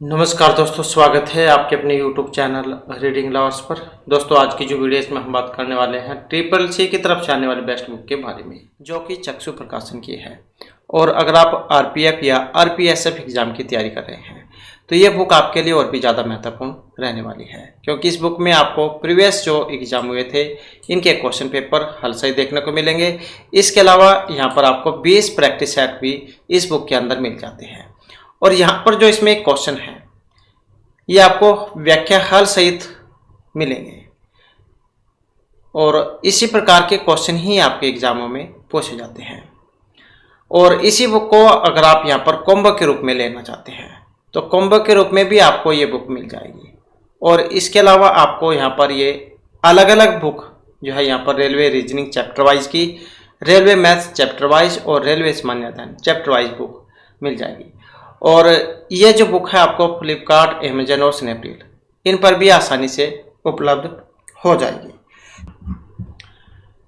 नमस्कार दोस्तों, स्वागत है आपके अपने YouTube चैनल रीडिंग लवर्स पर। दोस्तों, आज की जो वीडियो इसमें हम बात करने वाले हैं ट्रिपल सी की तरफ से आने वाली बेस्ट बुक के बारे में, जो कि चक्षु प्रकाशन की है। और अगर आप आरपीएफ या आरपीएसएफ एग्जाम की तैयारी कर रहे हैं तो ये बुक आपके लिए और भी ज़्यादा महत्वपूर्ण रहने वाली है, क्योंकि इस बुक में आपको प्रीवियस जो एग्जाम हुए थे इनके क्वेश्चन पेपर हल सही देखने को मिलेंगे। इसके अलावा यहाँ पर आपको 20 प्रैक्टिस सेट भी इस बुक के अंदर मिल जाते हैं। और यहाँ पर जो इसमें एक क्वेश्चन है ये आपको व्याख्या हल सहित मिलेंगे, और इसी प्रकार के क्वेश्चन ही आपके एग्जामों में पूछे जाते हैं। और इसी बुक को अगर आप यहाँ पर कॉम्बो के रूप में लेना चाहते हैं तो कॉम्बो के रूप में भी आपको ये बुक मिल जाएगी। और इसके अलावा आपको यहाँ पर ये अलग अलग बुक जो है यहाँ पर रेलवे रीजनिंग चैप्टर वाइज की, रेलवे मैथ्स चैप्टर वाइज और रेलवे सामान्य अध्ययन चैप्टर वाइज बुक मिल जाएगी। और ये जो बुक है आपको फ्लिपकार्ट, अमेजन और स्नैपडील इन पर भी आसानी से उपलब्ध हो जाएगी।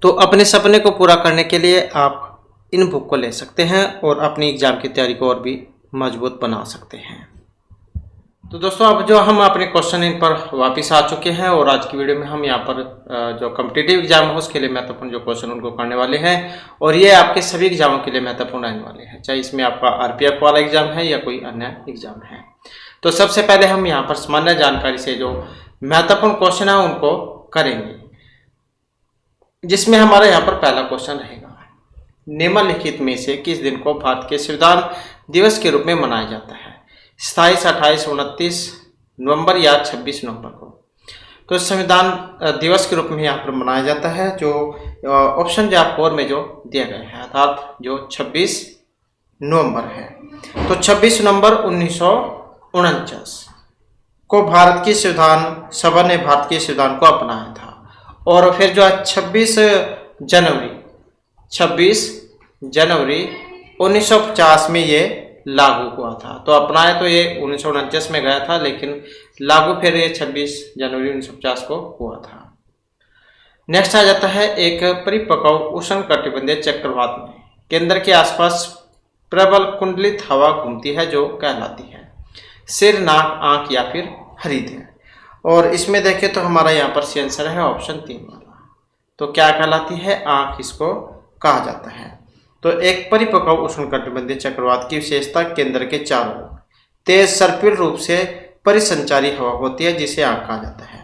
तो अपने सपने को पूरा करने के लिए आप इन बुक को ले सकते हैं और अपनी एग्जाम की तैयारी को और भी मजबूत बना सकते हैं। तो दोस्तों, अब जो हम अपने क्वेश्चन इन पर वापस आ चुके हैं और आज की वीडियो में हम यहाँ पर जो कॉम्पिटिटिव एग्जाम है उसके लिए महत्वपूर्ण जो क्वेश्चन उनको करने वाले हैं। और ये आपके सभी एग्जामों के लिए महत्वपूर्ण रहने वाले हैं, चाहे इसमें आपका आरपीएफ वाला एग्जाम है या कोई अन्य एग्जाम है। तो सबसे पहले हम यहाँ पर सामान्य जानकारी से जो महत्वपूर्ण क्वेश्चन है उनको करेंगे, जिसमें हमारा यहाँ पर पहला क्वेश्चन रहेगा, निम्नलिखित में से किस दिन को भारत के संविधान दिवस के रूप में मनाया जाता है? 27, 28, 29 नवंबर या 26 नवंबर को? तो संविधान दिवस के रूप में यहाँ पर मनाया जाता है, जो ऑप्शन जो आपको में जो दिया गया है, अर्थात जो 26 नवंबर है। तो 26 नवंबर 1949 को भारत की संविधान सभा ने भारत के संविधान को अपनाया था। और फिर जो है 26 जनवरी 1950 में ये लागू हुआ था। तो अपनाया तो ये 1949 में गया था, लेकिन लागू फिर ये 26 जनवरी 1950 को हुआ था। नेक्स्ट आ जाता है, एक परिपक्व उष्णकटिबंधीय चक्रवात में केंद्र के आसपास प्रबल कुंडलित हवा घूमती है जो कहलाती है? सिर, नाक, आंख या फिर हृदय? और इसमें देखें तो हमारा यहाँ पर सी आंसर है ऑप्शन 3 वाला। तो क्या कहलाती है? आंख इसको कहा जाता है। तो एक परिपक्व उष्णकटिबंधीय चक्रवात की विशेषता केंद्र के चारों ओर तेज सर्पिल रूप से परिसंचारी हवा होती है, जिसे आंख कहा जाता है।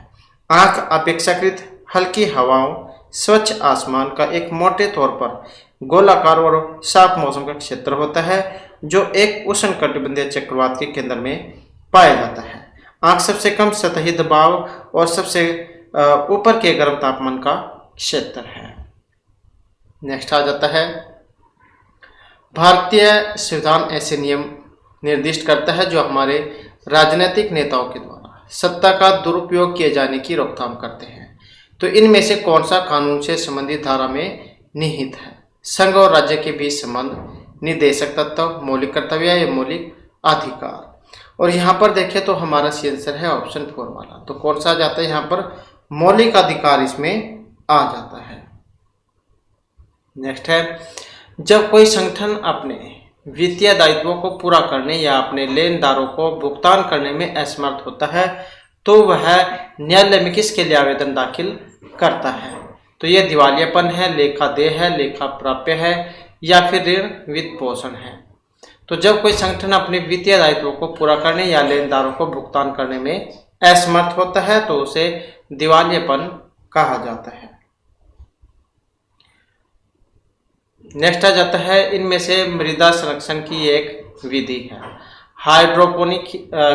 आंख अपेक्षाकृत हल्की हवाओं, स्वच्छ आसमान का एक मोटे तौर पर गोलाकार और साफ मौसम का क्षेत्र होता है, जो एक उष्णकटिबंधीय चक्रवात के केंद्र में पाया जाता है। आंख सबसे कम सतही दबाव और सबसे ऊपर के गर्म तापमान का क्षेत्र है। नेक्स्ट आ जाता है, भारतीय संविधान ऐसे नियम निर्दिष्ट करता है जो हमारे राजनीतिक नेताओं के द्वारा सत्ता का दुरुपयोग किए जाने की रोकथाम करते हैं। तो इनमें से कौन सा कानून से संबंधित धारा में निहित है? संघ और राज्य के बीच संबंध, निर्देशक तत्व, मौलिक कर्तव्य या मौलिक अधिकार? और यहाँ पर देखें तो हमारा सी आंसर है ऑप्शन 4 वाला। तो कौन सा आ जाता है यहाँ पर? मौलिक अधिकार इसमें आ जाता है। नेक्स्ट है, जब कोई संगठन अपने वित्तीय दायित्वों को पूरा करने या अपने लेनदारों को भुगतान करने में असमर्थ होता है तो वह न्यायालय में किसके लिए आवेदन दाखिल करता है? तो यह दिवालियापन है, लेखा देय है, लेखा प्राप्य है या फिर ऋण वित्त पोषण है? तो जब कोई संगठन अपने वित्तीय दायित्वों को पूरा करने या लेनदारों को भुगतान करने में असमर्थ होता है तो उसे दिवालियापन कहा जाता है। नेक्स्ट आ जाता है, इनमें से मृदा संरक्षण की एक विधि है? हाइड्रोपोनिक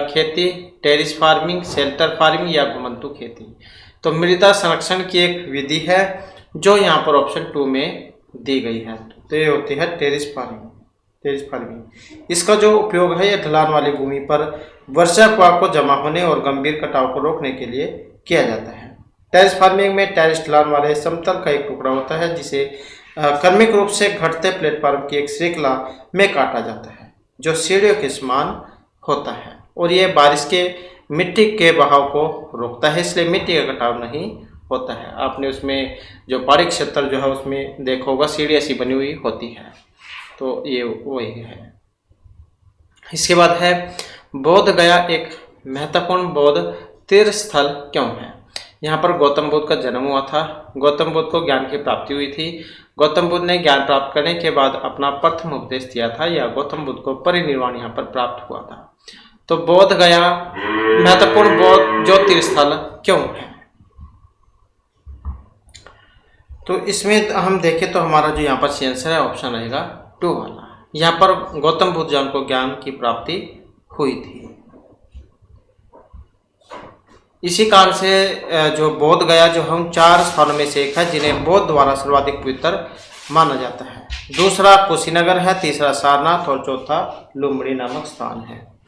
खेती, टेरिस फार्मिंग, शेल्टर फार्मिंग या घुमंतु खेती? तो मृदा संरक्षण की एक विधि है जो यहाँ पर ऑप्शन 2 में दी गई है। तो ये होती है टेरिस फार्मिंग। इसका जो उपयोग है ये ढलान वाली भूमि पर वर्षापात को जमा होने और गंभीर कटाव को रोकने के लिए किया जाता है। टेरिस फार्मिंग में टेरिस ढलान वाले समतल का एक टुकड़ा होता है जिसे क्रमिक रूप से घटते प्लेटफॉर्म की एक श्रृंखला में काटा जाता है, जो सीढ़ियों के समान होता है। और ये बारिश के मिट्टी के बहाव को रोकता है, इसलिए मिट्टी का कटाव नहीं होता है। आपने उसमें जो पहाड़ी क्षेत्र जो है उसमें देखा होगा सीढ़ी ऐसी बनी हुई होती है, तो ये वही है। इसके बाद है बोध गया एक महत्वपूर्ण बौद्ध तीर्थ स्थल क्यों है? यहाँ पर गौतम बुद्ध का जन्म हुआ था, गौतम बुद्ध को ज्ञान की प्राप्ति हुई थी, गौतम बुद्ध ने ज्ञान प्राप्त करने के बाद अपना प्रथम उपदेश दिया था, या गौतम बुद्ध को परिनिर्वाण यहाँ पर प्राप्त हुआ था। तो बोध गया महत्वपूर्ण बौद्ध जो तीर्थ स्थल क्यों है? तो इसमें हम देखें तो हमारा जो यहाँ पर आंसर है ऑप्शन रहेगा 2 वाला। यहाँ पर गौतम बुद्ध जन को ज्ञान की प्राप्ति हुई थी। इसी कारण से जो बोध गया जो हम 4 स्थानों में से एक है जिन्हें बौद्ध द्वारा सर्वाधिक पवित्र माना जाता है। दूसरा कुशीनगर है, तीसरा सारनाथ और चौथा लुम्बिनी नामक स्थान है।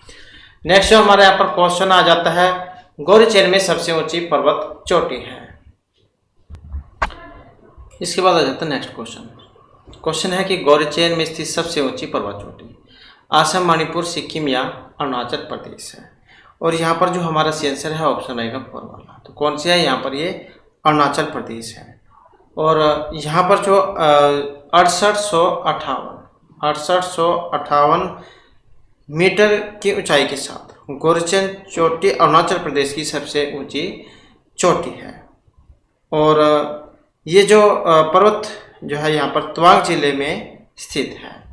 नेक्स्ट हमारे यहाँ पर क्वेश्चन आ जाता है, गौरी चैन में सबसे ऊंची पर्वत चोटी है। इसके बाद आ जाता है नेक्स्ट क्वेश्चन है कि गौरी चैन में स्थित सबसे ऊंची पर्वत चोटी असम, मणिपुर, सिक्किम या अरुणाचल प्रदेश है। और यहाँ पर जो हमारा आंसर है ऑप्शन रहेगा 4 वाला। तो कौन सी है? यहाँ पर ये अरुणाचल प्रदेश है। और यहाँ पर जो 6858 मीटर की ऊंचाई के साथ गौरीचैन चोटी अरुणाचल प्रदेश की सबसे ऊंची चोटी है। और ये जो पर्वत जो है यहाँ पर तवांग जिले में स्थित है।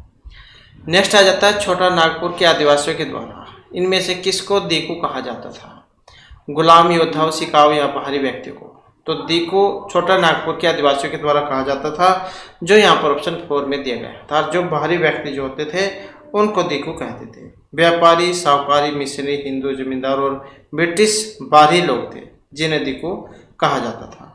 नेक्स्ट आ जाता है छोटा नागपुर के आदिवासियों के द्वारा इनमें से किसको दीकू कहा जाता था? गुलाम, योद्धा, सिकाऊ या बाहरी व्यक्ति को? तो दीकू छोटा नागपुर के आदिवासियों के द्वारा कहा जाता था, जो यहाँ पर ऑप्शन 4 में दिया गया था। जो बाहरी व्यक्ति जो होते थे उनको दीकू कहते थे। व्यापारी, साहूकारी, मिशनरी, हिंदू जमींदार और ब्रिटिश बाहरी लोग थे जिन्हें दीकू कहा जाता था।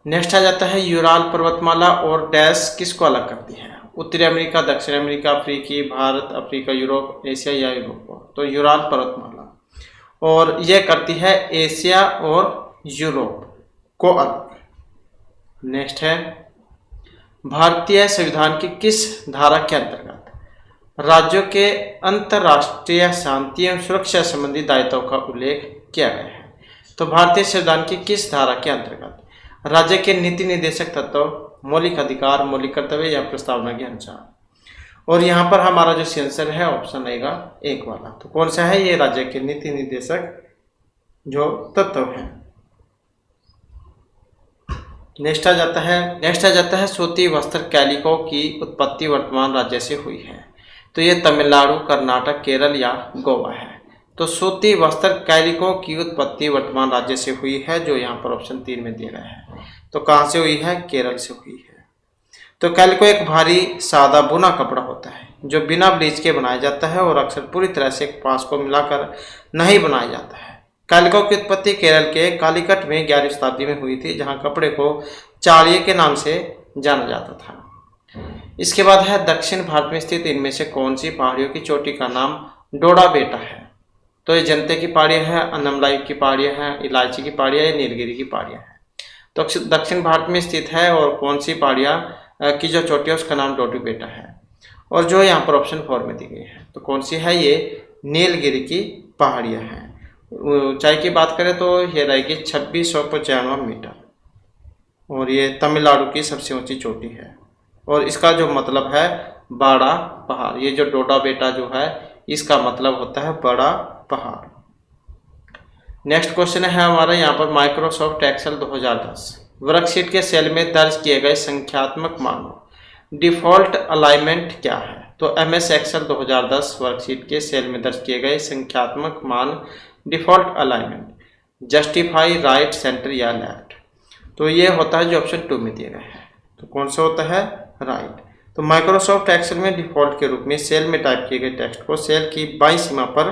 नेक्स्ट आ जाता है यूराल पर्वतमाला और डैश किसको अलग करती है? उत्तरी अमेरिका, दक्षिण अमेरिका, अफ्रीकी, भारत, अफ्रीका, यूरोप, एशिया या यूरोप। तो यूराल पर्वतमाला और यह करती है एशिया और यूरोप को अलग। नेक्स्ट है भारतीय संविधान की किस धारा के अंतर्गत राज्यों के अंतर्राष्ट्रीय शांति एवं सुरक्षा संबंधी दायित्वों का उल्लेख किया गया है? तो भारतीय संविधान की किस धारा के अंतर्गत राज्य के नीति निर्देशक तत्व, मौलिक अधिकार, मौलिक कर्तव्य या प्रस्तावना के अनुसार? और यहाँ पर हमारा जो आंसर है ऑप्शन रहेगा 1 वाला। तो कौन सा है? ये राज्य के नीति निर्देशक जो तत्व है। नेक्स्ट आ जाता है सूती वस्त्र कैलिको की उत्पत्ति वर्तमान राज्य से हुई है? तो ये तमिलनाडु, कर्नाटक, केरल या गोवा है। तो सूती वस्त्र कैलिको की उत्पत्ति वर्तमान राज्य से हुई है, जो यहाँ पर ऑप्शन 3 में दिया गया है। तो कहाँ से हुई है? केरल से हुई है। तो कैलिको एक भारी सादा बुना कपड़ा होता है जो बिना ब्लीच के बनाया जाता है और अक्सर पूरी तरह से कपास को मिलाकर नहीं बनाया जाता है। कैलिको की उत्पत्ति केरल के कालीकट में 11वीं शताब्दी में हुई थी, जहाँ कपड़े को चाड़िए के नाम से जाना जाता था। इसके बाद है दक्षिण भारत में स्थित इनमें से कौन सी पहाड़ियों की चोटी का नाम डोडा बेटा है? तो ये जनते की पहाड़ियाँ हैं, अन्नमलाई की पहाड़ियाँ हैं, इलायची की पहाड़ियाँ या नीलगिरी की पहाड़ियाँ हैं। तो दक्षिण भारत में स्थित है और कौन सी पहाड़ियाँ की जो चोटी है उसका नाम डोडा बेटा है, और जो यहाँ पर ऑप्शन 4 में दी गई है। तो कौन सी है? ये नीलगिरी की पहाड़ियाँ हैं। ऊंचाई की बात करें तो ये रहेगी 2695 मीटर, और ये तमिलनाडु की सबसे ऊंची चोटी है। और इसका जो मतलब है बड़ा पहाड़। ये जो डोडा बेटा जो है इसका मतलब होता है बड़ा पहाड़। नेक्स्ट क्वेश्चन है हमारा यहाँ पर माइक्रोसॉफ्ट एक्सेल 2010 वर्कशीट के सेल में दर्ज किए गए संख्यात्मक मानों डिफॉल्ट अलाइनमेंट क्या है? तो एमएस एक्सेल 2010 वर्कशीट के सेल में दर्ज किए गए संख्यात्मक मान default alignment justify, right, centre या लेफ्ट। तो ये होता है जो ऑप्शन 2 में दिया गया है। तो कौन सा होता है? राइट। तो माइक्रोसॉफ्ट एक्सेल में डिफॉल्ट के रूप में सेल में टाइप किए गए टेक्स्ट को सेल की बाईं सीमा पर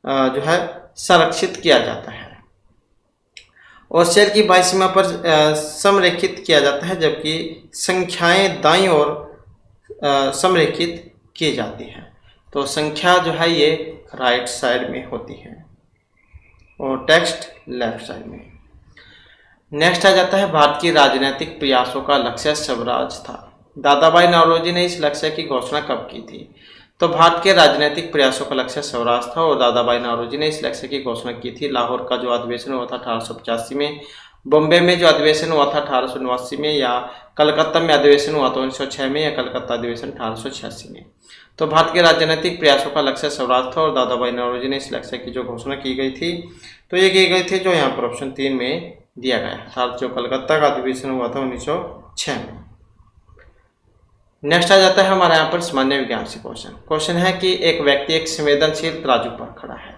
जो है संरक्षित किया जाता है, और सेल की बाईं सीमा पर संरेखित किया जाता है, जबकि संख्याएं दाईं ओर संरेखित की जाती हैं। तो संख्या जो है ये राइट साइड में होती है और टेक्स्ट लेफ्ट साइड में। नेक्स्ट आ जाता है भारत की राजनीतिक प्रयासों का लक्ष्य स्वराज था। दादा भाई नौरोजी ने इस लक्ष्य की घोषणा कब की थी? तो भारत के राजनीतिक प्रयासों का लक्ष्य स्वराज था, और दादा भाई नौरोजी ने इस लक्ष्य की घोषणा की थी। लाहौर का जो अधिवेशन हुआ था 1885 में, बॉम्बे में जो अधिवेशन हुआ था 1889 में, या कलकत्ता में अधिवेशन हुआ था 1906 में, या कलकत्ता अधिवेशन 1886 में। तो भारत के राजनीतिक प्रयासों का लक्ष्य स्वराज था और दादा भाई नौरोजी ने इस लक्ष्य की जो घोषणा की गई थी तो ये की गई थी जो यहाँ पर ऑप्शन 3 में दिया गया अर्थात जो कलकत्ता का अधिवेशन हुआ था 1906 में। नेक्स्ट आ जाता है हमारे यहाँ पर सामान्य विज्ञान से क्वेश्चन है कि एक व्यक्ति एक संवेदनशील तराजू पर खड़ा है,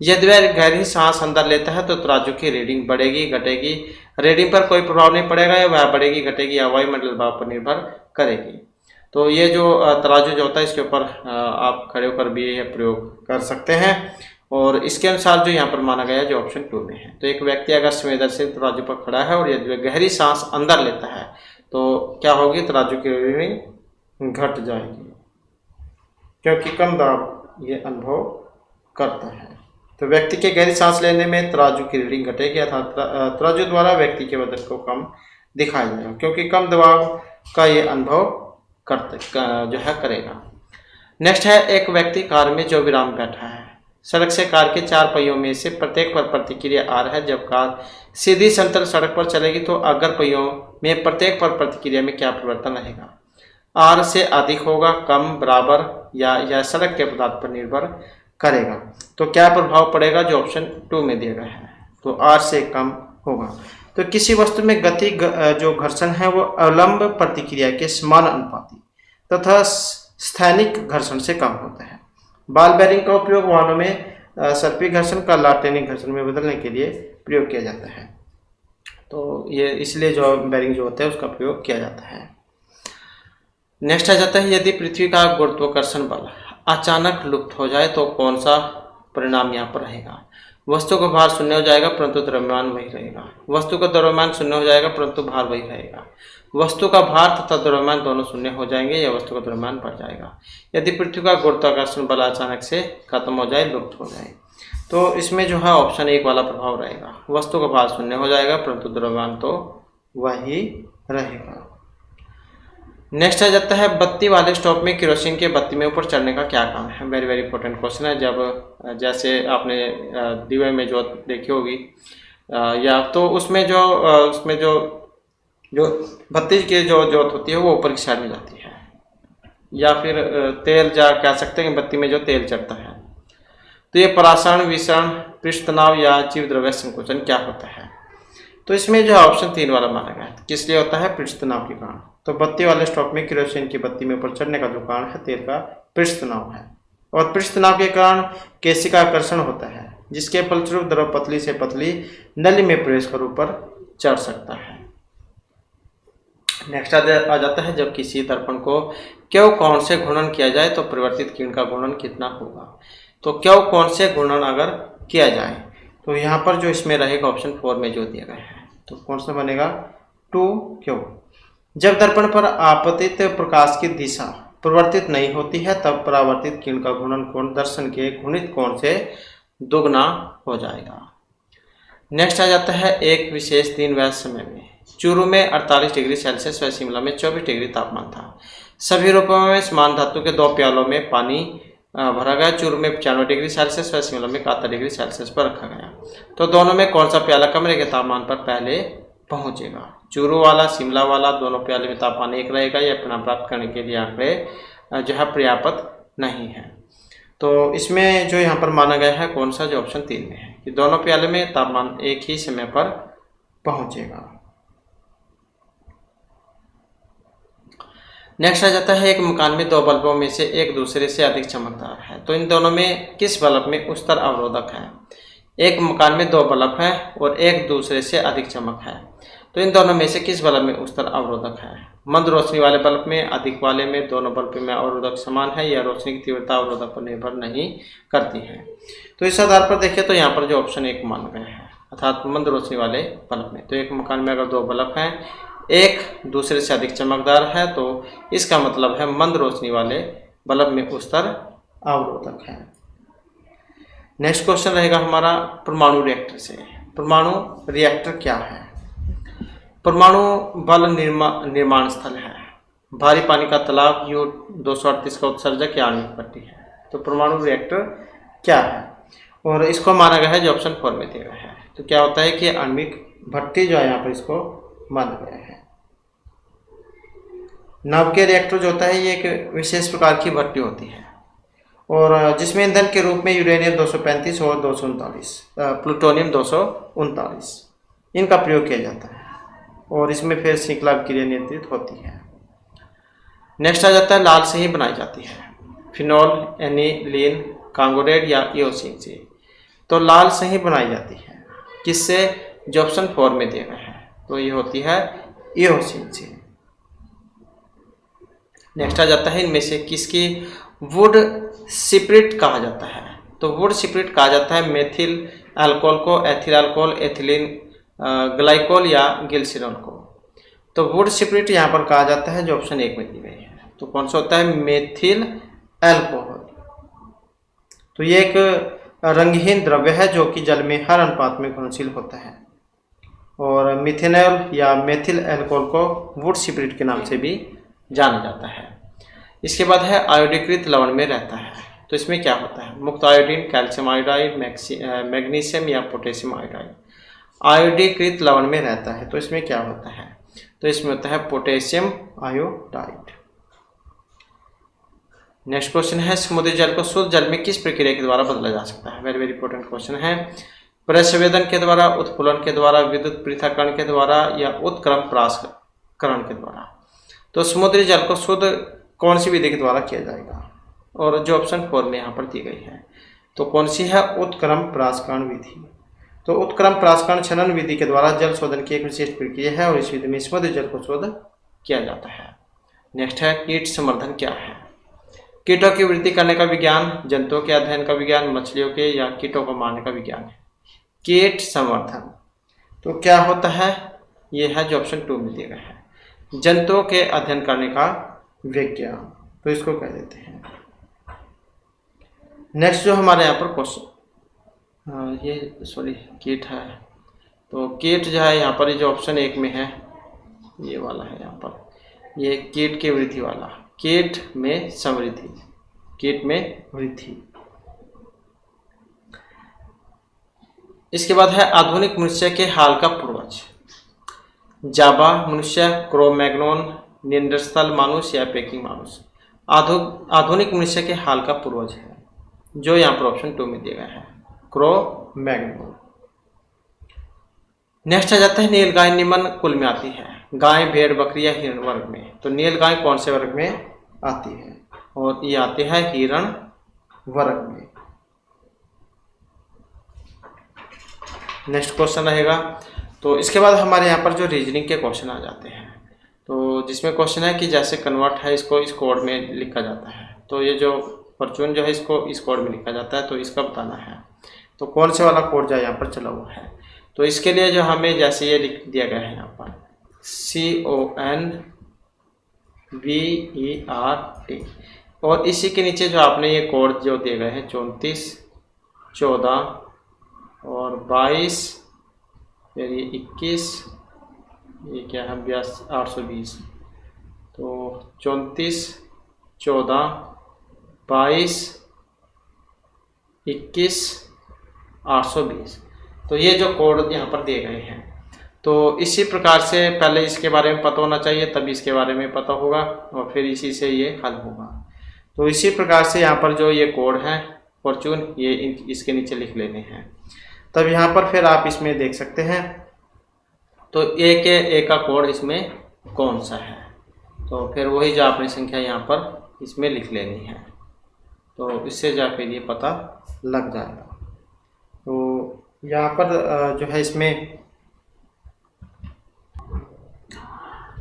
यदि वह गहरी सांस अंदर लेता है तो तराजू की रीडिंग बढ़ेगी घटेगी, रीडिंग पर कोई प्रभाव नहीं पड़ेगा या वह बढ़ेगी घटेगी या वायुमंडल दबाव पर निर्भर करेगी। तो ये जो तराजू जो होता है इसके ऊपर आप खड़े होकर भी यह प्रयोग कर सकते हैं और इसके अनुसार जो यहाँ पर माना गया जो ऑप्शन 2 में है। तो एक व्यक्ति अगर संवेदनशील तराजू पर खड़ा है और यदि वह गहरी सांस अंदर लेता है तो क्या होगी, तराजू की रीडिंग घट जाएगी क्योंकि कम दाब ये अनुभव करता है। तो व्यक्ति के गहरी सांस लेने में तराजू की रीडिंग घटेगी अर्थात तराजू द्वारा व्यक्ति के वजन को कम दिखाया जाएगा क्योंकि कम दबाव का ये अनुभव करेगा। नेक्स्ट है एक व्यक्ति कार में जो विराम बैठा है, सड़क से कार के 4 पहियों में से प्रत्येक पर प्रतिक्रिया आ रहा है। जब कार सीधी समतल सड़क पर चलेगी तो अगर पहियों में प्रत्येक पर प्रतिक्रिया में क्या परिवर्तन रहेगा, आर से अधिक होगा, कम, बराबर या सड़क के पदार्थ पर निर्भर करेगा। तो क्या प्रभाव पड़ेगा जो ऑप्शन 2 में दिया गया है, तो आर से कम होगा। तो किसी वस्तु में गति जो घर्षण है वो अवलंब प्रतिक्रिया के समान अनुपाती तथा स्थैनिक घर्षण से कम होता है। बॉल बेरिंग का उपयोग वाहनों में सर्पी घर्षण का लाटेनिक घर्षण में बदलने के लिए प्रयोग किया जाता है। तो ये इसलिए जो बेरिंग जो होता है उसका प्रयोग किया जाता है। नेक्स्ट आ जाता है यदि पृथ्वी का गुरुत्वाकर्षण बल अचानक लुप्त हो जाए तो कौन सा परिणाम यहाँ पर रहेगा। वस्तु का भार शून्य हो जाएगा परंतु द्रव्यमान वही रहेगा। वस्तु का द्रव्यमान शून्य हो जाएगा परंतु भार वही रहेगा। वस्तु का भार तथा द्रव्यमान दोनों शून्य हो जाएंगे या वस्तु का द्रव्यमान बढ़ जाएगा। यदि पृथ्वी का गुरुत्वाकर्षण बल अचानक से खत्म हो जाए, लुप्त हो जाए, तो इसमें जो है ऑप्शन 1 वाला प्रभाव रहेगा। वस्तु का भार शून्य हो जाएगा परंतु द्रव्यमान तो वही रहेगा। नेक्स्ट आ जाता है बत्ती वाले स्टोव में केरोसिन के बत्ती में ऊपर चढ़ने का क्या काम है। वेरी वेरी इंपॉर्टेंट क्वेश्चन है। जब जैसे आपने दीवे में जो देखी होगी या तो उसमें जो बत्ती की जो जोत होती है वो ऊपर की साइड में जाती है या फिर तेल कह सकते हैं बत्ती में जो तेल चढ़ता है। तो ये परासरण, विसरण, पृष्ठ तनाव या जीव द्रव्य संकोचन क्या होता है। तो इसमें जो ऑप्शन 3 वाला माना गया है। किस लिए होता है, पृष्ठ तनाव के कारण। तो बत्ती वाले स्टोव में केरोसिन की बत्ती में ऊपर चढ़ने का जो कारण है तेल का पृष्ठ तनाव है और पृष्ठ तनाव के कारण केशिका आकर्षण होता है जिसके फलस्वरूप द्रव पतली से पतली नली में प्रवेश कर ऊपर चढ़ सकता है। नेक्स्ट आ जाता है जब किसी दर्पण को क्यों कौन से घूर्णन किया जाए तो परिवर्तित किरण का घूर्णन कितना होगा। तो क्यों कौन से घूर्णन अगर किया जाए तो यहाँ पर जो इसमें रहेगा ऑप्शन 4 में जो दिया गया है तो कौन सा बनेगा 2 क्यों। जब दर्पण पर आपतित प्रकाश की दिशा परिवर्तित नहीं होती है तब परावर्तित किरण का घूर्णन कोण दर्शन के घूर्णित कोण से दुगना हो जाएगा। नेक्स्ट आ जाता है एक विशेष दिन व समय में चूरू में 48 डिग्री सेल्सियस व शिमला में 24 डिग्री तापमान था। सभी रूपों में समान धातु के 2 प्यालों में पानी भरा गया। चूरू में 95 डिग्री सेल्सियस व शिमला में 71 डिग्री सेल्सियस पर रखा गया। तो दोनों में कौन सा प्याला कमरे के तापमान पर पहले पहुंचेगा। चूरू वाला, शिमला वाला, दोनों प्याले में तापमान 1 रहेगा। यह परिणाम प्राप्त करने के लिए आंकड़े जो है पर्याप्त नहीं है। तो इसमें जो यहाँ पर माना गया है कौन सा, जो ऑप्शन 3 में है कि दोनों प्याले में तापमान एक ही समय पर पहुंचेगा। नेक्स्ट आ जाता है एक मकान में 2 बल्बों में से एक दूसरे से अधिक चमकदार है तो इन दोनों में किस बल्ब में उच्चतर अवरोधक है। एक मकान में 2 बल्ब है और एक दूसरे से अधिक चमक है तो इन दोनों में से किस बल्ब में उच्चतर अवरोधक है। मंद रोशनी वाले बल्ब में, अधिक वाले में, दोनों बल्ब में अवरोधक समान है या रोशनी की तीव्रता अवरोधक पर निर्भर नहीं करती है। तो इस आधार पर देखिए तो यहाँ पर जो ऑप्शन 1 माना गया है अर्थात मंद रोशनी वाले बल्ब में। तो एक मकान में अगर 2 बल्ब हैं, एक दूसरे से अधिक चमकदार है तो इसका मतलब है मंद रोशनी वाले बल्ब में उच्चतर अवरोधक है। नेक्स्ट क्वेश्चन रहेगा हमारा परमाणु रिएक्टर से। परमाणु रिएक्टर क्या है। परमाणु बल निर्माण स्थल है, भारी पानी का तालाब, U-238 का उत्सर्जक या आणविक भट्टी है। तो परमाणु रिएक्टर क्या है और इसको माना गया है जो ऑप्शन 4 में दिया गया है। तो क्या होता है कि आणविक भट्टी जो है यहाँ पर इसको माना गया है। नाभिकीय रिएक्टर जो होता है ये एक विशेष प्रकार की भट्टी होती है और जिसमें ईंधन के रूप में यूरेनियम 235 और 239 प्लूटोनियम 239 इनका प्रयोग किया जाता है और इसमें फिर श्रृंखला अभिक्रिया नियंत्रित होती है। नेक्स्ट आ जाता है लाल स्याही बनाई जाती है फिनोल, एनिलीन, कांगोरेड या ईओसिन से। तो लाल स्याही बनाई जाती है किससे? जो ऑप्शन 4 में दिया गया है, तो ये होती है ईओसिन से। नेक्स्ट आ जाता है इनमें से किसकी वुड सिप्रिट कहा जाता है? तो वुड सिप्रिट कहा जाता है मेथिल अल्कोहल को, एथिल अल्कोहल, एथिलीन ग्लाइकोल या ग्लिसरॉल को। तो वुड सिप्रिट यहाँ पर कहा जाता है जो ऑप्शन 1 में दी गई है। तो कौन सा होता है? Methyl alcohol. तो ये एक रंगहीन द्रव्य है जो कि जल में हर अनुपात में घुलनशील होता है और मिथेनॉल या मेथिल अल्कोहल को वुड सिप्रिट के नाम से भी जाना जाता है। इसके बाद है आयोडीकृत लवण में रहता है। तो इसमें क्या होता है? मुक्त आयोडीन, कैल्शियम आयोडाइड, मैग्नीशियम या पोटेशियम आयोडाइड आयोडीकृत लवण में रहता है। तो इसमें क्या होता है? तो इसमें होता है पोटेशियम आयोडाइड। नेक्स्ट क्वेश्चन है समुद्री जल को शुद्ध जल में किस प्रक्रिया के द्वारा बदला जा सकता है? वेरी वेरी इंपॉर्टेंट क्वेश्चन है। प्रस्वेदन के द्वारा, उत्प्लवन के द्वारा, विद्युत पृथक्करण के द्वारा या उत्क्रम परासकरण के द्वारा। तो समुद्री जल को शुद्ध कौन सी विधि के द्वारा किया जाएगा? और जो ऑप्शन 4 में यहाँ पर दी गई है तो कौन सी है? उत्क्रम परासकरण विधि। तो उत्क्रम परासकरण छनन विधि के द्वारा जल शोधन की एक विशिष्ट प्रक्रिया है और इस विधि में समुद्री जल को शोध किया जाता है। नेक्स्ट है कीट संवर्धन क्या है? कीटों की वृद्धि करने का विज्ञान, जंतुओं के अध्ययन का विज्ञान, मछलियों के या कीटों को मारने का विज्ञान है कीट संवर्धन। तो क्या होता है? ये है जो ऑप्शन 2 में दिया गया है, जंतुओं के अध्ययन करने का विज्ञान। तो इसको कह देते हैं। नेक्स्ट जो हमारे यहाँ पर क्वेश्चन कीट है। तो कीट जो है यहाँ पर जो ऑप्शन 1 में है ये वाला है, यहाँ पर ये कीट की वृद्धि वाला, कीट में समृद्धि, कीट में वृद्धि। इसके बाद है आधुनिक मनुष्य के हाल का पूर्वज। जावा मनुष्य, क्रो-मैग्नोन, निएंडरथल मानुष या पेकिंग मानुष आधुनिक मनुष्य के हाल का पूर्वज है, जो यहाँ पर ऑप्शन 2 में दिया गया है, क्रो-मैग्नोन। नेक्स्ट आ जाता है नीलगाय निम्न कुल में आती है, गाय, भेड़, बकरी या हिरण वर्ग में। तो नीलगाय कौन से वर्ग में आती है? और ये आती है हिरण वर्ग में। नेक्स्ट क्वेश्चन रहेगा। तो इसके बाद हमारे यहाँ पर जो रीजनिंग के क्वेश्चन आ जाते हैं, तो जिसमें क्वेश्चन है कि जैसे कन्वर्ट है इसको इस कोड में लिखा जाता है। तो ये जो फॉर्चून जो है इसको इस कोड में लिखा जाता है, तो इसका बताना है तो कौन से वाला कोड जो यहाँ पर चला हुआ है। तो इसके लिए जो हमें जैसे ये लिख दिया गया है यहाँ पर CONVERT और इसी के नीचे जो आपने ये कोड जो दिए गए हैं 34, 14 और 22, फिर ये 21, ये क्या है 820। तो 34, 14, 22, 21, 820। तो ये जो कोड यहाँ पर दिए गए हैं, तो इसी प्रकार से पहले इसके बारे में पता होना चाहिए, तभी इसके बारे में पता होगा और फिर इसी से ये हल होगा। तो इसी प्रकार से यहाँ पर जो ये कोड है फॉर्चून, ये इसके नीचे लिख लेने हैं। तब यहाँ पर फिर आप इसमें देख सकते हैं तो ए का कोड इसमें कौन सा है, तो फिर वही जो आपने संख्या यहाँ पर इसमें लिख लेनी है, तो इससे जा फिर ये पता लग जाएगा। तो यहाँ पर जो है इसमें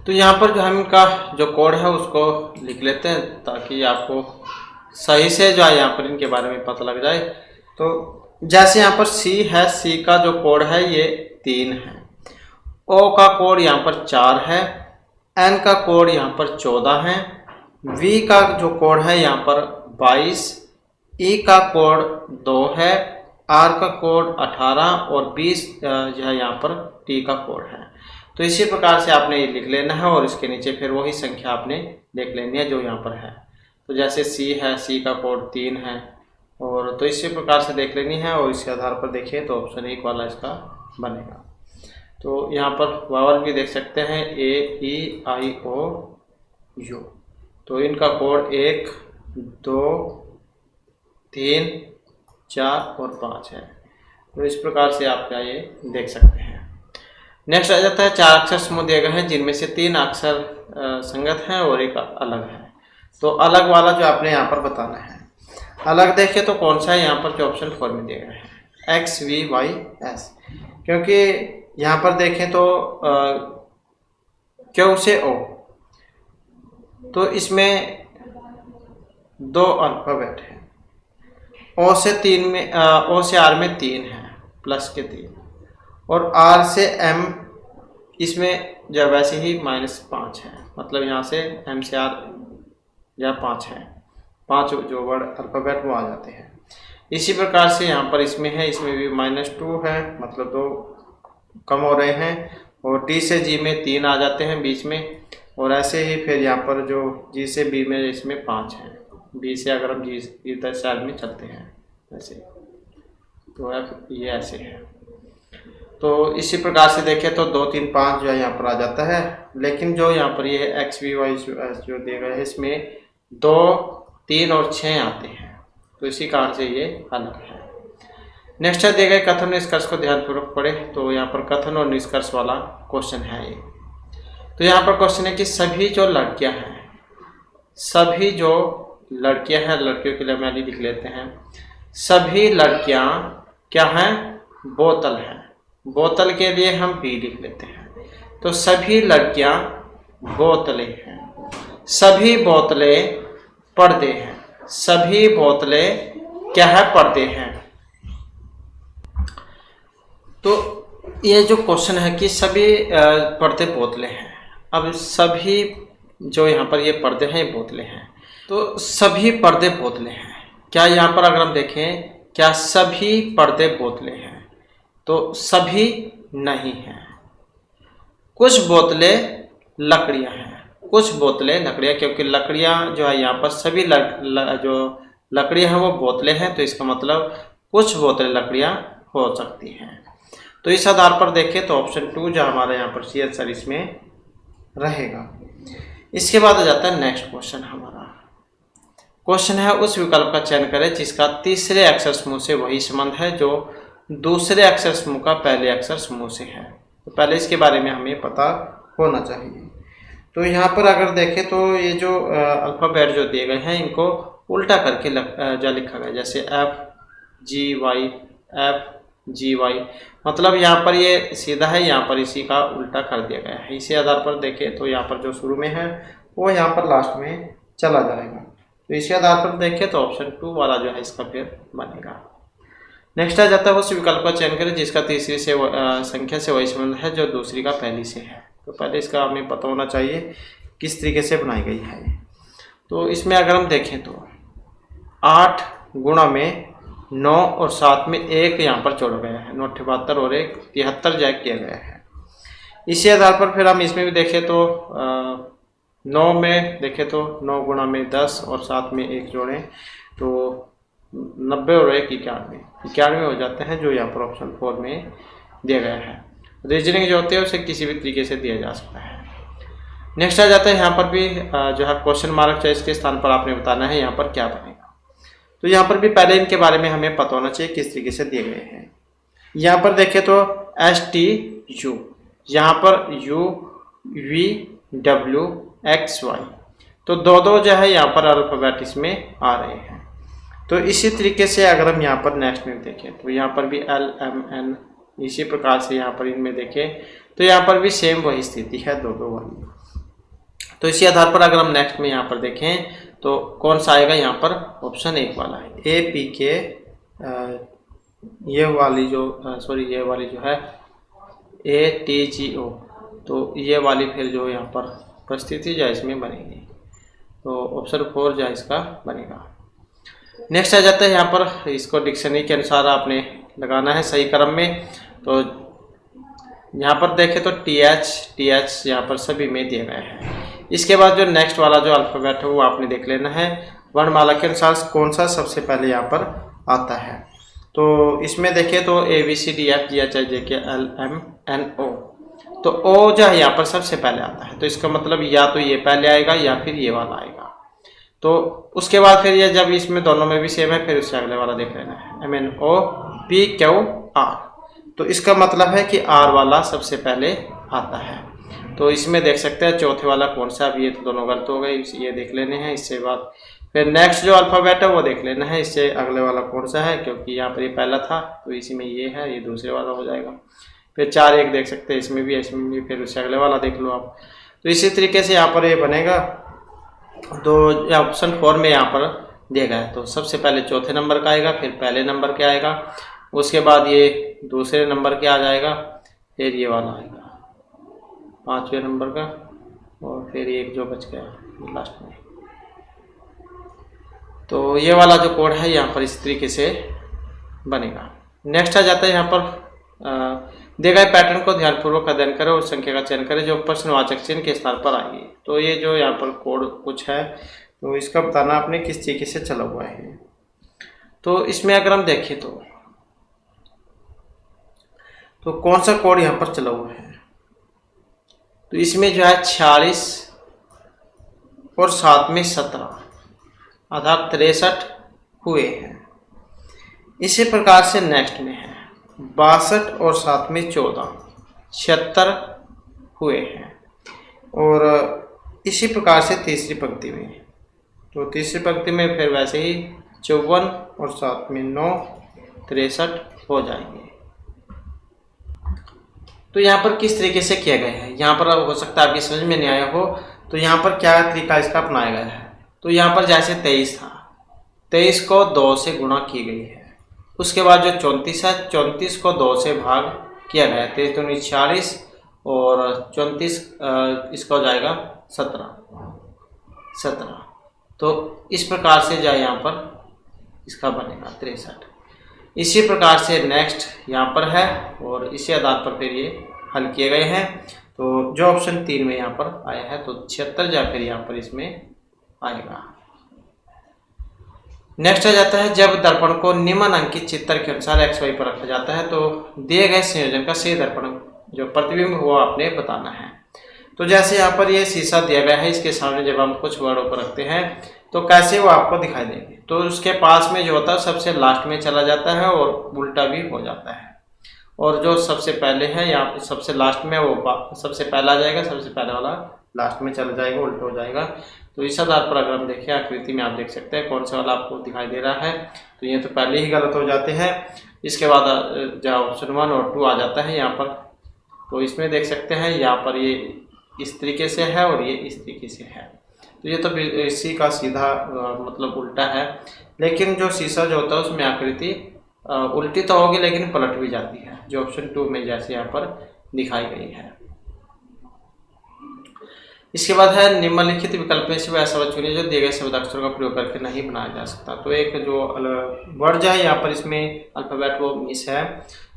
तो यहाँ पर जो हम इनका जो कोड है उसको लिख लेते हैं ताकि आपको सही से जो है यहाँ पर इनके बारे में पता लग जाए। तो जैसे यहाँ पर C है, C का जो कोड है ये 3 है, O का कोड यहाँ पर 4 है, N का कोड यहाँ पर 14 है, V का जो कोड है यहाँ पर 22, E का कोड 2 है, R का कोड 18 और 20 जो है यहाँ पर T का कोड है। तो इसी प्रकार से आपने ये लिख लेना है और इसके नीचे फिर वही संख्या आपने देख लेनी है जो यहाँ पर है। तो जैसे C है, C का कोड 3 है और तो इसी प्रकार से देख लेनी है और इसके आधार पर देखिए तो ऑप्शन 1 वाला इसका बनेगा। तो यहाँ पर वावल भी देख सकते हैं A, E, I, O you. तो इनका कोड 1, 2, 3, 4 और 5 है। तो इस प्रकार से आप क्या ये देख सकते हैं। नेक्स्ट आ जाता है 4 अक्षर समूह दिए गए हैं जिनमें से 3 अक्षर संगत हैं और एक अलग है। तो अलग वाला जो आपने यहाँ पर बताना है। अलग देखिए तो कौन सा है, यहाँ पर जो ऑप्शन 4 में दिए गए हैं X, V, Y, S। क्योंकि यहाँ पर देखें तो Q से O, तो इसमें 2 अल्फ़ाबेट हैं। O से R में 3 है, प्लस के 3, और R से M इसमें जब वैसे ही -5 है, मतलब यहाँ से M से R या 5 है, 5 जो वर्ड अल्फ़ाबेट वो आ जाते हैं। इसी प्रकार से यहाँ पर इसमें है, इसमें भी -2 है, मतलब 2 कम हो रहे हैं, और D से G में 3 आ जाते हैं बीच में, और ऐसे ही फिर यहाँ पर जो G से B में इसमें 5 है। B से अगर हम G इधर साइड में चलते हैं ऐसे, तो ये ऐसे है। तो इसी प्रकार से देखें तो 2, 3, 5 जो है यहाँ पर आ जाता है। लेकिन जो यहाँ पर ये X, V, Y जो दिए गए हैं इसमें 2, 3 और 6 आते हैं, तो इसी कारण से ये अलग है। नेक्स्ट है दिए गए कथन निष्कर्ष को ध्यानपूर्वक पढ़े। तो यहाँ पर कथन और निष्कर्ष वाला क्वेश्चन है ये। तो यहाँ पर क्वेश्चन है कि सभी जो लड़कियाँ हैं, सभी जो लड़कियाँ हैं, लड़कियों के लिए हम लिख लेते हैं, सभी लड़कियाँ क्या हैं, बोतल हैं। बोतल के लिए हम बी लिख लेते हैं। तो सभी लड़कियां बोतलें हैं, सभी बोतलें पर्दे हैं, सभी बोतलें क्या है, पर्दे हैं। तो ये जो क्वेश्चन है कि सभी पर्दे बोतलें हैं। अब सभी जो यहाँ पर ये पर्दे हैं, ये बोतलें हैं, तो सभी पर्दे बोतलें हैं। क्या यहाँ पर अगर हम देखें, क्या सभी पर्दे बोतलें हैं, तो सभी नहीं हैं। कुछ बोतलें लकड़ियां हैं, कुछ बोतलें लकड़ियां, क्योंकि लकड़ियां जो है यहाँ पर सभी जो लकड़ियां हैं वो बोतलें हैं, तो इसका मतलब कुछ बोतलें लकड़ियां हो सकती हैं। तो इस आधार पर देखें तो ऑप्शन 2 जो हमारा यहाँ पर सी आंसर इसमें रहेगा। इसके बाद आ जाता है नेक्स्ट क्वेश्चन। हमारा क्वेश्चन है उस विकल्प का चयन करें जिसका तीसरे अक्षर समूह से वही संबंध है जो दूसरे अक्षर समूह का पहले अक्षर समूह से है। तो पहले इसके बारे में हमें पता होना चाहिए। तो यहाँ पर अगर देखें तो ये जो अल्फ़ाबेट जो दिए गए हैं इनको उल्टा करके लिखा गया, जैसे FGY, मतलब यहाँ पर ये सीधा है, यहाँ पर इसी का उल्टा कर दिया गया है। इसी आधार पर देखें तो यहाँ पर जो शुरू में है वो यहाँ पर लास्ट में चला जाएगा। तो इसी आधार पर देखें तो ऑप्शन 2 वाला जो है इसका फिर बनेगा। नेक्स्ट आ जाता है उस विकल्प का चयन करें जिसका तीसरी से संख्या से वही संबंध है जो दूसरी का पहली से है। तो पहले इसका हमें पता होना चाहिए किस तरीके से बनाई गई है। तो इसमें अगर हम देखें तो 8 गुणा में 9 और 7 में 1 यहाँ पर जोड़ा गया है, 9 72 और 1 73 जैक किया गया है। इसी आधार पर फिर हम इसमें भी देखें तो 9 में देखें तो 9 गुणा में 10 और 7 में 1 जोड़ें तो 90 और 1 91 हो जाते हैं, जो यहाँ पर ऑप्शन 4 में दिया गया है। रीजनिंग जो होती है उसे किसी भी तरीके से दिया जा सकता है। नेक्स्ट आ जाता है यहाँ पर भी जो है क्वेश्चन मार्क चाहिए, इसके स्थान पर आपने बताना है यहाँ पर क्या बनेगा। तो यहाँ पर भी पहले इनके बारे में हमें पता होना चाहिए किस तरीके से दिए गए हैं। यहाँ पर देखें तो STU, यहाँ पर UVWXY, तो दो जो है यहाँ पर अल्फ़ाबेट इसमें आ रहे हैं। तो इसी तरीके से अगर हम यहाँ पर नेक्स्ट में देखें तो यहाँ पर भी LMN, इसी प्रकार से यहाँ पर इनमें देखें तो यहाँ पर भी सेम वही स्थिति है, दो वाली। तो इसी आधार पर अगर हम नेक्स्ट में यहाँ पर देखें तो कौन सा आएगा, यहाँ पर ऑप्शन 1 वाला है APK, ये वाली जो है ATGO, तो ये वाली फिर जो यहाँ पर परिस्थिति जो इसमें बनेगी, तो ऑप्शन 4 जो इसका बनेगा। नेक्स्ट आ जाता है यहाँ पर इसको डिक्शनरी के अनुसार आपने लगाना है सही क्रम में। तो यहाँ पर देखें तो TH यहाँ पर सभी में दिया गया है। इसके बाद जो नेक्स्ट वाला जो अल्फ़ाबेट है वो आपने देख लेना है वर्णमाला के अनुसार कौन सा सबसे पहले यहाँ पर आता है। तो इसमें देखें तो ABCDFGHIJK LMNO, तो ओ जो है यहाँ पर सबसे पहले आता है, तो इसका मतलब या तो ये पहले आएगा या फिर ये वाला आएगा। तो उसके बाद फिर ये जब इसमें दोनों में भी सेम है, फिर उससे अगले वाला देख लेना है, MNOPQR। तो इसका मतलब है कि R वाला सबसे पहले आता है। तो इसमें देख सकते हैं चौथे वाला कौन सा, अब ये तो दोनों गलत हो गए, ये देख लेने हैं। इससे बाद फिर नेक्स्ट जो अल्फ़ाबेट है वो देख लेना है, इससे अगले वाला कौन सा है, क्योंकि यहाँ पर ये पहला था तो इसी में ये है, ये दूसरे वाला हो जाएगा। फिर 4 1 देख सकते हैं, इसमें भी इसमें भी, फिर उससे अगले वाला देख लो आप। तो इसी तरीके से यहाँ पर ये बनेगा। तो ऑप्शन 4 में यहाँ पर दिया गया है, तो सबसे पहले चौथे नंबर का आएगा, फिर पहले नंबर के आएगा, उसके बाद ये दूसरे नंबर के आ जाएगा, फिर ये वाला आएगा 5वें नंबर का, और फिर एक जो बच गया लास्ट में। तो ये वाला जो कोड है यहाँ पर इस तरीके से बनेगा। नेक्स्ट आ जाता है यहाँ पर दिए गए पैटर्न को ध्यानपूर्वक अध्ययन करें और संख्या का चयन करें जो प्रश्नवाचक चिन्ह के स्थान पर आएगी। तो ये जो यहाँ पर कोड कुछ है, तो इसका बताना आपने किस तरीके से चला हुआ है। तो इसमें अगर हम देखें तो कौन सा कोड यहाँ पर चला हुआ है, तो इसमें जो है 46 और 7 में 17 अर्थात 63 हुए हैं। इसी प्रकार से नेक्स्ट में है 62 और 7 में 14 76 हुए हैं। और इसी प्रकार से तीसरी पंक्ति में, तो तीसरी पंक्ति में फिर वैसे ही 54 और 7 में 9 63 हो जाएंगे। तो यहाँ पर किस तरीके से किया गया है, यहाँ पर हो सकता है आपकी समझ में नहीं आया हो, तो यहाँ पर क्या तरीका इसका अपनाया गया है। तो यहाँ पर जैसे 23 था, 23 को 2 से गुणा की गई है, उसके बाद जो 34 है 34 को 2 से भाग किया गया है, 23 दूनी 46 और 34 इसका हो जाएगा 17। तो इस प्रकार से जो यहाँ पर इसका बनेगा 63। इसी प्रकार से नेक्स्ट यहाँ पर है और इसी आधार पर फिर ये हल किए गए हैं। तो जो ऑप्शन 3 में यहाँ पर आया है तो 76 या फिर यहाँ पर इसमें आएगा। नेक्स्ट आ जाता है जब दर्पण को निम्नलिखित चित्र के अनुसार XY पर रखा जाता है तो दिए गए संयोजन का सही दर्पण जो प्रतिबिंब वो आपने बताना है। तो जैसे यहाँ पर ये शीशा दिया गया है, इसके सामने जब हम कुछ वर्डों पर रखते हैं तो कैसे वो आपको दिखाई देंगे। तो उसके पास में जो होता है सबसे लास्ट में चला जाता है और उल्टा भी हो जाता है, और जो सबसे पहले है यहाँ सबसे लास्ट में वो सबसे पहला आ जाएगा, सबसे पहले वाला लास्ट में चला जाएगा, उल्टा हो जाएगा। तो इस आधार पर अगर हम देखें आकृति में आप देख सकते हैं कौन सा वाला आपको दिखाई दे रहा है। तो ये तो पहले ही गलत हो जाते हैं। इसके बाद जो ऑप्शन 1 और 2 आ जाता है यहाँ पर, तो इसमें देख सकते हैं यहाँ पर ये इस तरीके से है और ये इस तरीके से है। तो ये तो इसी का सीधा मतलब उल्टा है, लेकिन जो शीशा जो होता है उसमें आकृति उल्टी तो होगी लेकिन पलट भी जाती है, जो ऑप्शन 2 में जैसे यहाँ पर दिखाई गई है। इसके बाद है निम्नलिखित विकल्प में से वह शब्द चुनिए जो दिए गए शब्द अक्षरों का प्रयोग करके नहीं बनाया जा सकता। तो एक जो वर्ड जो है यहाँ पर इसमें अल्फाबेट वो मिस है,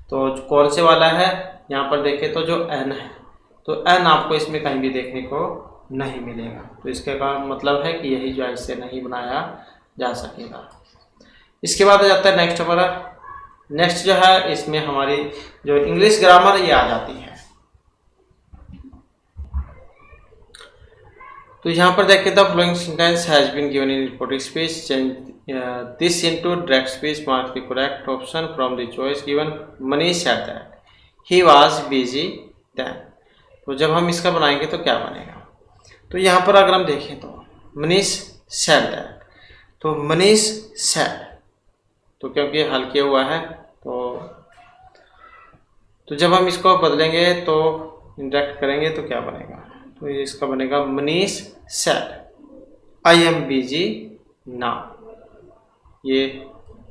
तो कौन से वाला है यहाँ पर देखें तो जो N है, तो N आपको इसमें कहीं भी देखने को नहीं मिलेगा। तो इसके का मतलब है कि यही जो है इससे नहीं बनाया जा सकेगा। इसके बाद आ जाता है नेक्स्ट हमारा, नेक्स्ट जो है इसमें हमारी जो इंग्लिश ग्रामर ये आ जाती है। तो यहाँ पर देखिए the following sentence has been given in reporting speech, change this into direct speech, mark the correct option from the choice given. Manish said that he was busy then. तो जब हम इसका बनाएंगे तो क्या बनेगा, तो यहाँ पर अगर हम देखें तो मनीष सेड दैट, तो मनीष सेड, तो क्योंकि हल किया हुआ है तो जब हम इसको बदलेंगे तो इंटरेक्ट करेंगे तो क्या बनेगा, तो इसका बनेगा Manish said I am busy now. ये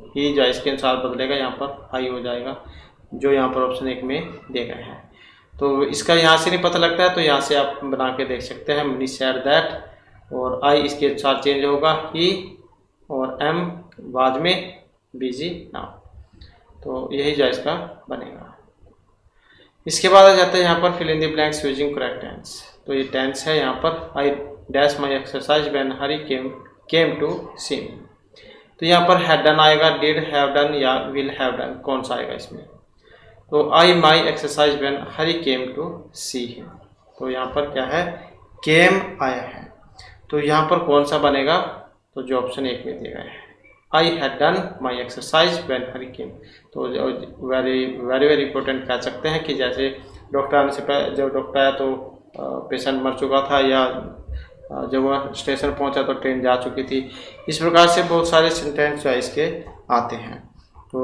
ही जो इसके अनुसार बदलेगा, यहाँ पर आई हो जाएगा जो यहाँ पर ऑप्शन 1 में दिए गए हैं। तो इसका यहाँ से नहीं पता लगता है, तो यहाँ से आप बना के देख सकते हैं मनीष सेड दैट, और आई इसके अनुसार चेंज होगा ही, और एम बाद में बिजी नाउ। तो यही जो इसका बनेगा। इसके बाद आ जाता है यहाँ पर fill in the blanks using correct tense. तो ये टेंस है यहाँ पर, I dash my exercise when Hari came to see me. तो यहाँ पर हैड डन आएगा, डिड हैव डन या विल हैव डन, कौन सा आएगा इसमें। तो I my exercise when Hari came to see him. तो यहाँ पर क्या है, केम आया है, तो यहाँ पर कौन सा बनेगा, तो जो ऑप्शन 1 में दिया गया है, I had done my exercise when Hari came. तो वेरी वेरी वेरी इंपॉर्टेंट कह सकते हैं कि जैसे डॉक्टर आने से पहले, जब डॉक्टर आया तो पेशेंट मर चुका था, या जब वह स्टेशन पहुंचा तो ट्रेन जा चुकी थी। इस प्रकार से बहुत सारे सेंटेंस जो है इसके आते हैं। तो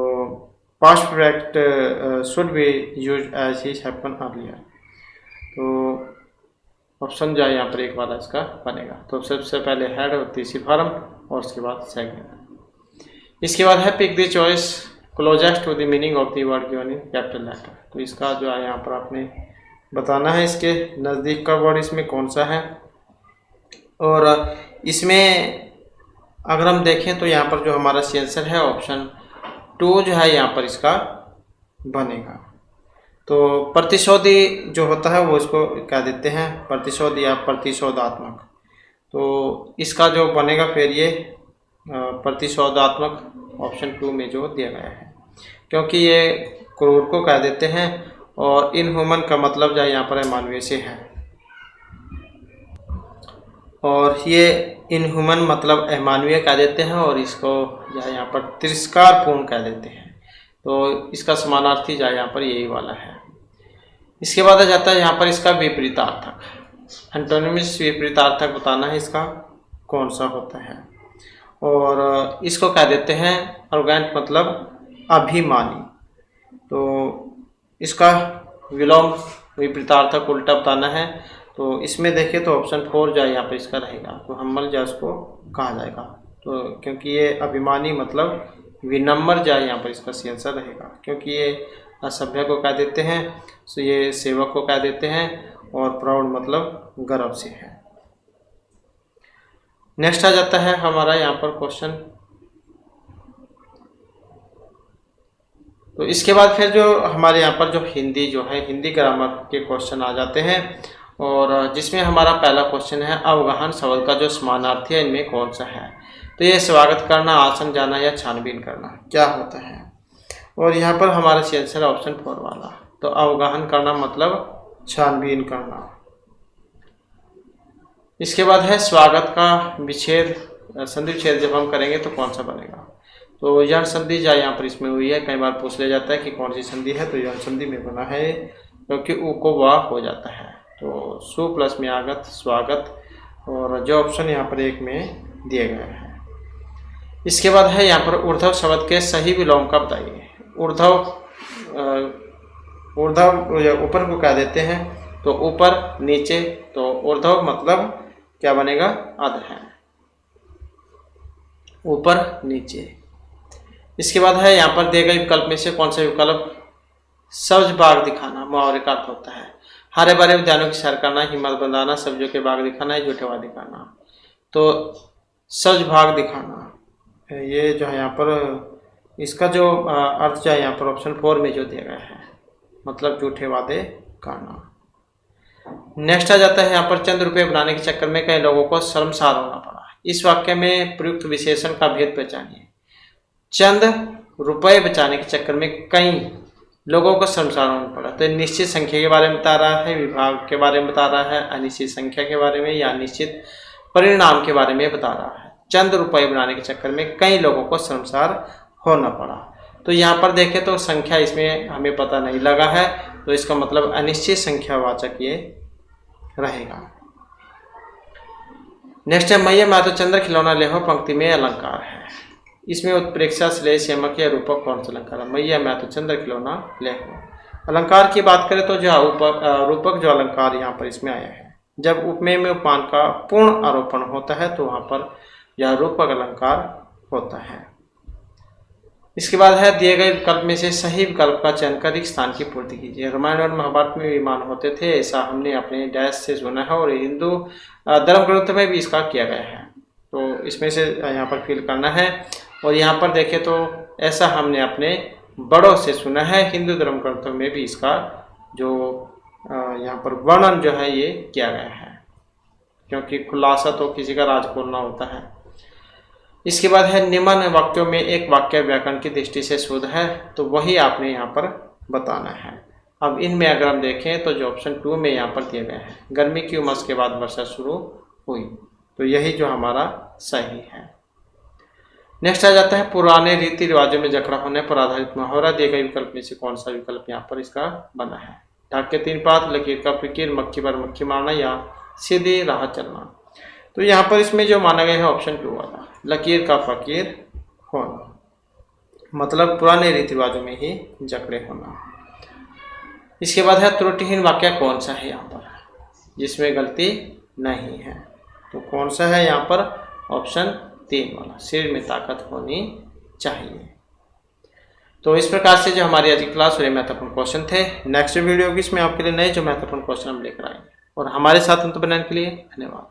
past perfect should be use as he happen earlier. तो ऑप्शन जो है यहाँ पर 1 वाला इसका बनेगा। तो सबसे पहले हैड होती सी फॉर्म और उसके बाद सेकंड। इसके बाद है pick the choice closest to the meaning of the word given in capital letter. तो इसका जो है यहाँ पर आपने बताना है इसके नज़दीक का वर्ड इसमें कौन सा है। और इसमें अगर हम देखें तो यहाँ पर जो हमारा सी आंसर है ऑप्शन 2 जो है यहाँ पर इसका बनेगा। तो प्रतिशोधी जो होता है वो इसको क्या देते हैं, प्रतिशोध या प्रतिशोधात्मक। तो इसका जो बनेगा फिर ये प्रतिशोधात्मक ऑप्शन 2 में जो दिया गया है, क्योंकि ये क्रूर को कह देते हैं और इनह्यूमन का मतलब जो यहाँ पर अमानवीय से है, और ये इनह्यूमन मतलब अमानवीय कह देते हैं और इसको जो है यहाँ पर तिरस्कारपूर्ण कह देते हैं। तो इसका समानार्थी जो है यहाँ पर यही वाला है। इसके बाद आ जाता है यहाँ पर इसका विपरीतार्थक, एंटोनिम्स विपरीतार्थक बताना है इसका कौन सा होता है। और इसको कह देते हैं अरोगेंट मतलब अभिमानी। तो इसका विलोम विपरीतार्थक उल्टा बताना है। तो इसमें देखिए तो ऑप्शन 4 जो है यहाँ पर इसका रहेगा, तो हम्बल जो उसको कहा जाएगा। तो क्योंकि ये अभिमानी मतलब विनम्र जो है यहाँ पर इसका सी आंसर रहेगा, क्योंकि ये असभ्य को कह देते हैं, तो ये सेवक को कह देते हैं, और प्राउड मतलब गर्व से है। नेक्स्ट आ जाता है हमारा यहाँ पर क्वेश्चन। तो इसके बाद फिर जो हमारे यहाँ पर जो हिंदी जो है, हिंदी ग्रामर के क्वेश्चन आ जाते हैं, और जिसमें हमारा पहला क्वेश्चन है अवगाहन शब्द का जो समानार्थी है इनमें कौन सा है। तो ये स्वागत करना, आसन जाना या छानबीन करना क्या होता है। और यहाँ पर हमारा सी आंसर ऑप्शन 4 वाला। तो अवगाहन करना मतलब छानबीन करना। इसके बाद है स्वागत का विच्छेद, संधि विच्छेद जब हम करेंगे तो कौन सा बनेगा। तो यण संधि जो यहाँ पर इसमें हुई है, कई बार पूछ लिया जाता है कि कौन सी संधि है, तो यण संधि में बना है, क्योंकि उ को वाह हो जाता है। तो सु प्लस में आगत स्वागत, और जो ऑप्शन यहाँ पर 1 में दिए गए हैं। इसके बाद है यहाँ पर ऊर्ध्व शब्द के सही विलोम का बताइए। ऊर्ध्व ऊपर को कह देते हैं, तो ऊपर नीचे, तो ऊर्ध्व मतलब क्या बनेगा, अध है, ऊपर नीचे। इसके बाद है यहाँ पर दिए गए विकल्प में से कौन सा विकल्प सब्ज बाग दिखाना मुहावरे का अर्थ होता है। हरे भरे उद्यानों की सैर करना, हिम्मत बंधाना, सब्जियों के बाग दिखाना है, झूठे वाद दिखाना। तो सब्ज भाग दिखाना ये जो है यहाँ पर इसका जो अर्थ जो है यहाँ पर ऑप्शन 4 में जो दिया गया है, मतलब झूठे वादे करना। नेक्स्ट आ जाता है यहाँ पर चंद रुपये बनाने के चक्कर में कई लोगों को शर्मसार होना पड़ा। इस वाक्य में प्रयुक्त विशेषण का भेद पहचानिए। चंद रुपए बचाने के चक्कर में कई लोगों को शर्मसार होना पड़ा। तो निश्चित संख्या के बारे में बता रहा है, विभाग के बारे में बता रहा है, अनिश्चित संख्या के बारे में या निश्चित परिणाम के बारे में बता रहा है। चंद रुपए बनाने के चक्कर में कई लोगों को शर्मसार होना पड़ा। तो यहाँ पर देखें तो संख्या इसमें हमें पता नहीं लगा है, तो इसका मतलब अनिश्चित संख्यावाचक ये रहेगा। नेक्स्ट है मैया मैं तो चंद्र खिलौना ले हो, पंक्ति में अलंकार है। इसमें उत्प्रेक्षा श्लेष यमक या रूपक कौन सा अलंकार है। मैया मैं तो चंद्र खिलौना ले हो। अलंकार की बात करें तो जो रूपक जो अलंकार यहाँ पर इसमें आया है, जब उपमेय में उपमान का पूर्ण आरोपण होता है तो वहाँ पर यह रूपक अलंकार होता है। इसके बाद है दिए गए विकल्प में से सही विकल्प का चयन कर स्थान की पूर्ति कीजिए। रामायण और महाभारत में विमान होते थे, ऐसा हमने अपने डैश से सुना है, और हिंदू धर्म ग्रंथ में भी इसका किया गया है। तो इसमें से यहाँ पर फिल करना है, और यहाँ पर देखें तो ऐसा हमने अपने बड़ों से सुना है। हिंदू धर्म ग्रंथों में भी इसका जो यहाँ पर वर्णन जो है ये किया गया है, क्योंकि खुलासा तो किसी का राज खोलना होता है। इसके बाद है निम्न वाक्यों में एक वाक्य व्याकरण की दृष्टि से शुद्ध है, तो वही आपने यहाँ पर बताना है। अब इनमें अगर हम देखें तो जो ऑप्शन 2 में यहाँ पर दिए गए हैं, गर्मी की उमस के बाद वर्षा शुरू हुई, तो यही जो हमारा सही है। नेक्स्ट आ जाता है पुराने रीति रिवाजों में जकड़ा होने पर आधारित मुहावरा। दिए गए विकल्प में से कौन सा विकल्प यहाँ पर इसका बना है? ढाक के 3 पात, लकीर का फिकीर, मक्खी पर मक्खी मारना या सीधी राह चलना। तो यहाँ पर इसमें जो माना गया है ऑप्शन 2 वाला, लकीर का फकीर होना, मतलब पुराने रीति रिवाजों में ही जकड़े होना। इसके बाद है त्रुटिहीन वाक्य कौन सा है यहाँ पर जिसमें गलती नहीं है? तो कौन सा है यहाँ पर? ऑप्शन 3 वाला, सिर में ताकत होनी चाहिए। तो इस प्रकार से जो हमारी आज की क्लास हुई महत्वपूर्ण क्वेश्चन थे। नेक्स्ट वीडियो की इसमें आपके लिए नए जो महत्वपूर्ण क्वेश्चन हम लेकर आएंगे। और हमारे साथ अंत बनाने के लिए धन्यवाद।